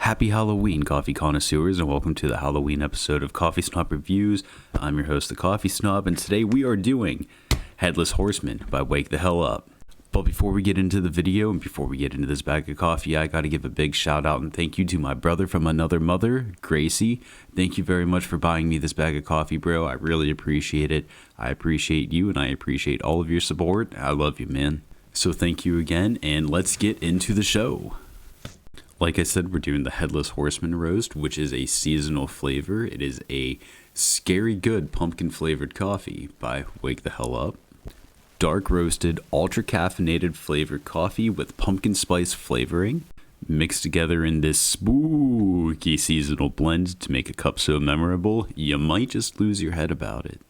Happy Halloween, coffee connoisseurs, and welcome to the Halloween episode of Coffee Snob Reviews. I'm your host, the Coffee Snob, and today we are doing Headless Horseman by Wake the Hell Up. But before we get into the video and before we get into this bag of coffee, I gotta give a big shout out and thank you to my brother from another mother, Gracie. Thank you very much for buying me this bag of coffee, bro. I really appreciate it. I appreciate you and I appreciate all of your support. I love you, man. So thank you again, and let's get into the show. Like I said, we're doing the Headless Horseman roast, which is a seasonal flavor. It is a scary good pumpkin flavored coffee by Wake the Hell Up. Dark roasted, ultra caffeinated flavored coffee with pumpkin spice flavoring, mixed together in this spooky seasonal blend to make a cup so memorable, you might just lose your head about it.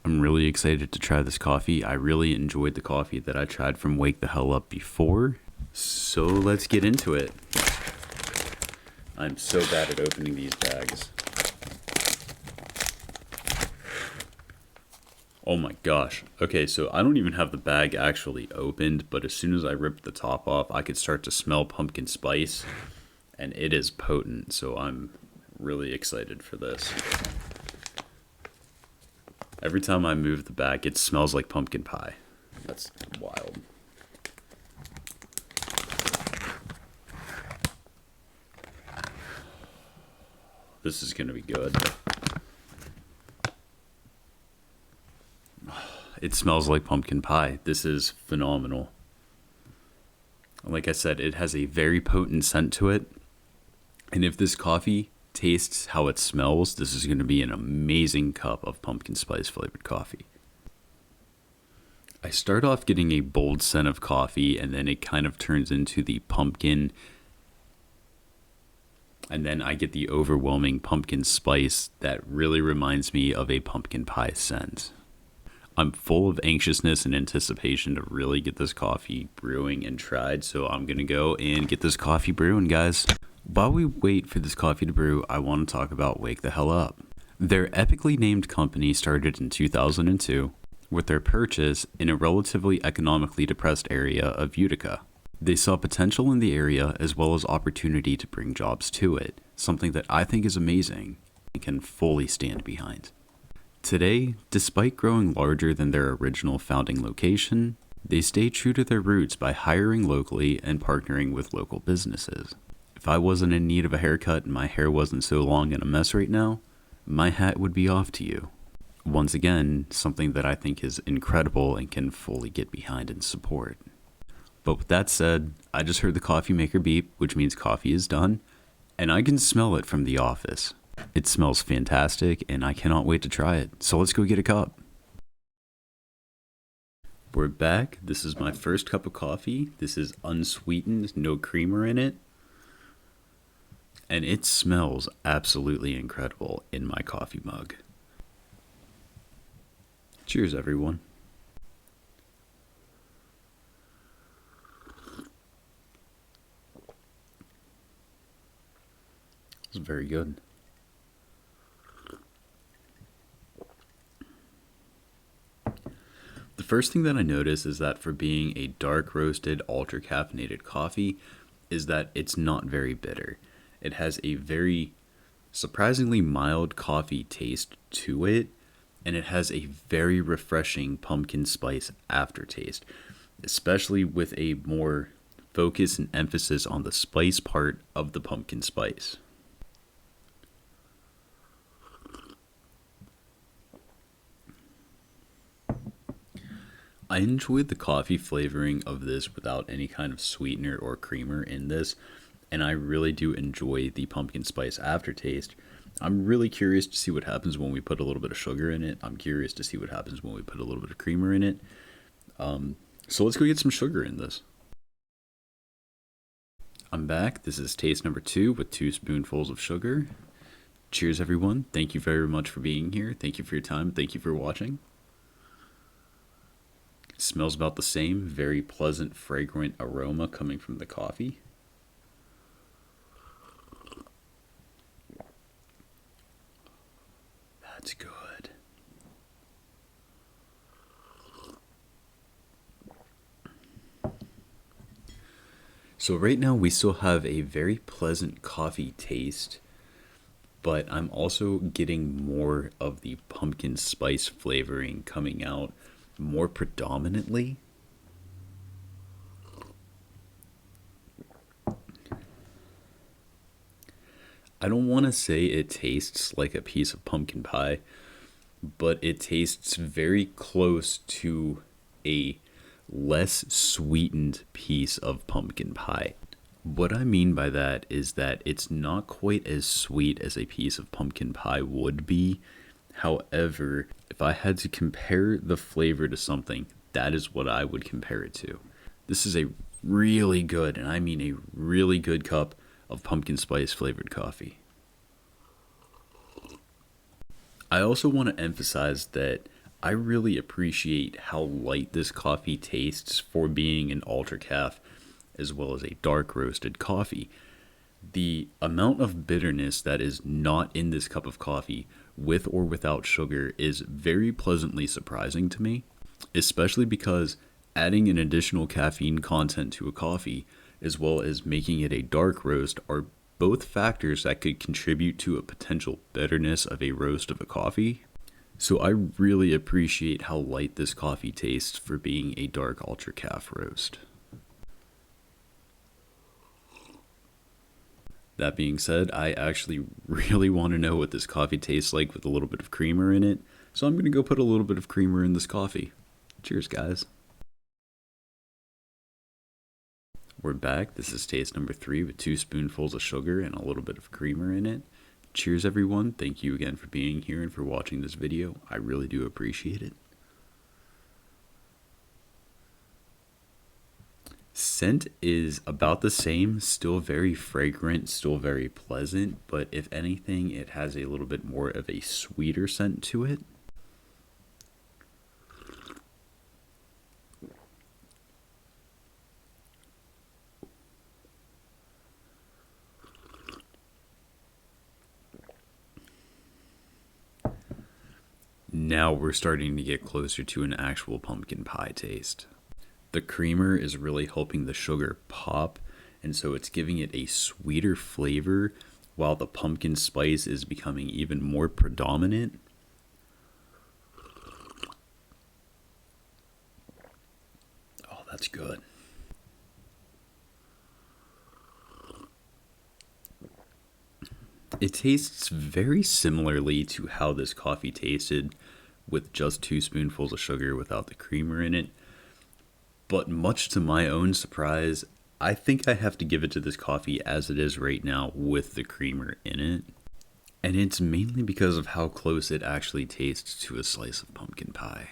I'm really excited to try this coffee. I really enjoyed the coffee that I tried from Wake the Hell Up before. So let's get into it. I'm so bad at opening these bags. Oh my gosh. Okay, so I don't even have the bag actually opened, but as soon as I ripped the top off, I could start to smell pumpkin spice, and it is potent, so I'm really excited for this. Every time I move the bag, it smells like pumpkin pie. That's wild. This is gonna be good. It smells like pumpkin pie. This is phenomenal. Like I said, it has a very potent scent to it. And if this coffee tastes how it smells, this is going to be an amazing cup of pumpkin spice flavored coffee. I start off getting a bold scent of coffee, and then it kind of turns into the pumpkin. And then I get the overwhelming pumpkin spice that really reminds me of a pumpkin pie scent. I'm full of anxiousness and anticipation to really get this coffee brewing and tried, so I'm going to go and get this coffee brewing, guys. While we wait for this coffee to brew, I want to talk about Wake the Hell Up. Their epically named company started in 2002 with their purchase in a relatively economically depressed area of UTiCA. They saw potential in the area as well as opportunity to bring jobs to it, something that I think is amazing and can fully stand behind. Today, despite growing larger than their original founding location, they stay true to their roots by hiring locally and partnering with local businesses. If I wasn't in need of a haircut and my hair wasn't so long and a mess right now, my hat would be off to you. Once again, something that I think is incredible and can fully get behind and support. But with that said, I just heard the coffee maker beep, which means coffee is done, and I can smell it from the office. It smells fantastic, and I cannot wait to try it. So let's go get a cup. We're back. This is my first cup of coffee. This is unsweetened, no creamer in it. And it smells absolutely incredible in my coffee mug. Cheers, everyone. It's very good. The first thing that I notice is that for being a dark roasted, ultra caffeinated coffee, is that it's not very bitter. It has a very surprisingly mild coffee taste to it, and it has a very refreshing pumpkin spice aftertaste, especially with a more focus and emphasis on the spice part of the pumpkin spice. I enjoyed the coffee flavoring of this without any kind of sweetener or creamer in this, and I really do enjoy the pumpkin spice aftertaste. I'm really curious to see what happens when we put a little bit of sugar in it. I'm curious to see what happens when we put a little bit of creamer in it. So let's go get some sugar in this. I'm back. This is taste number 2 with 2 spoonfuls of sugar. Cheers, everyone. Thank you very much for being here. Thank you for your time. Thank you for watching. It smells about the same, very pleasant, fragrant aroma coming from the coffee. That's good. So right now we still have a very pleasant coffee taste, but I'm also getting more of the pumpkin spice flavoring coming out more predominantly. I don't want to say it tastes like a piece of pumpkin pie, but it tastes very close to a less sweetened piece of pumpkin pie. What I mean by that is that it's not quite as sweet as a piece of pumpkin pie would be. However, if I had to compare the flavor to something, that is what I would compare it to. This is a really good, and I mean a really good cup of pumpkin spice flavored coffee. I also want to emphasize that I really appreciate how light this coffee tastes for being an ultra caf as well as a dark roasted coffee. The amount of bitterness that is not in this cup of coffee, with or without sugar, is very pleasantly surprising to me, especially because adding an additional caffeine content to a coffee, as well as making it a dark roast, are both factors that could contribute to a potential bitterness of a roast of a coffee. So I really appreciate how light this coffee tastes for being a dark ultra caf roast. That being said, I actually really want to know what this coffee tastes like with a little bit of creamer in it, so I'm going to go put a little bit of creamer in this coffee. Cheers, guys. We're back. This is taste number 3 with 2 spoonfuls of sugar and a little bit of creamer in it. Cheers, everyone. Thank you again for being here and for watching this video. I really do appreciate it. Scent is about the same, still very fragrant, still very pleasant, but if anything, it has a little bit more of a sweeter scent to it. Now we're starting to get closer to an actual pumpkin pie taste. The creamer is really helping the sugar pop, and so it's giving it a sweeter flavor while the pumpkin spice is becoming even more predominant. Oh, that's good. It tastes very similarly to how this coffee tasted with just 2 spoonfuls of sugar without the creamer in it. But much to my own surprise, I think I have to give it to this coffee as it is right now with the creamer in it. And it's mainly because of how close it actually tastes to a slice of pumpkin pie.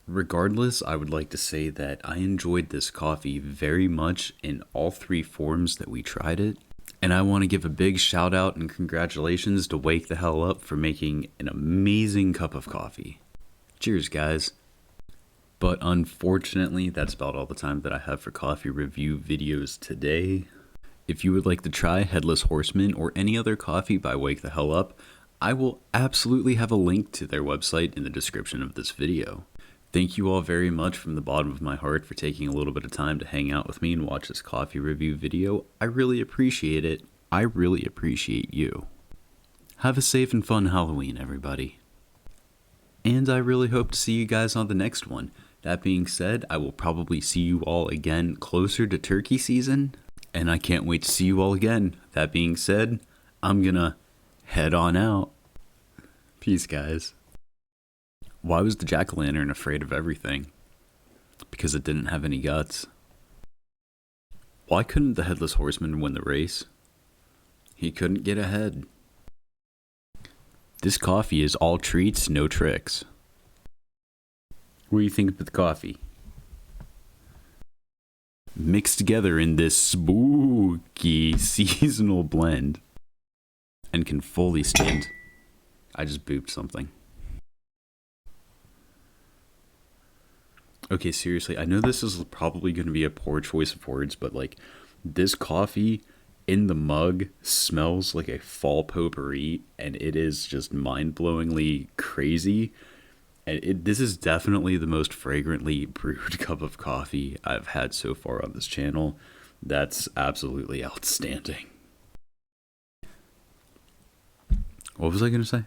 Regardless, I would like to say that I enjoyed this coffee very much in all 3 forms that we tried it. And I want to give a big shout out and congratulations to Wake the Hell Up for making an amazing cup of coffee. Cheers, guys. But unfortunately, that's about all the time that I have for coffee review videos today. If you would like to try Headless Horseman or any other coffee by Wake the Hell Up, I will absolutely have a link to their website in the description of this video. Thank you all very much from the bottom of my heart for taking a little bit of time to hang out with me and watch this coffee review video. I really appreciate it. I really appreciate you. Have a safe and fun Halloween, everybody. And I really hope to see you guys on the next one. That being said, I will probably see you all again closer to turkey season, and I can't wait to see you all again. That being said, I'm gonna head on out. Peace, guys. Why was the jack-o'-lantern afraid of everything? Because it didn't have any guts. Why couldn't the Headless Horseman win the race? He couldn't get ahead. This coffee is all treats, no tricks. What do you think of the coffee? Mixed together in this spooky seasonal blend. And can fully stand. I just booped something. Okay, seriously, I know this is probably going to be a poor choice of words, but like, this coffee in the mug smells like a fall potpourri, and it is just mind-blowingly crazy. And this is definitely the most fragrantly brewed cup of coffee I've had so far on this channel. That's absolutely outstanding. What was I going to say?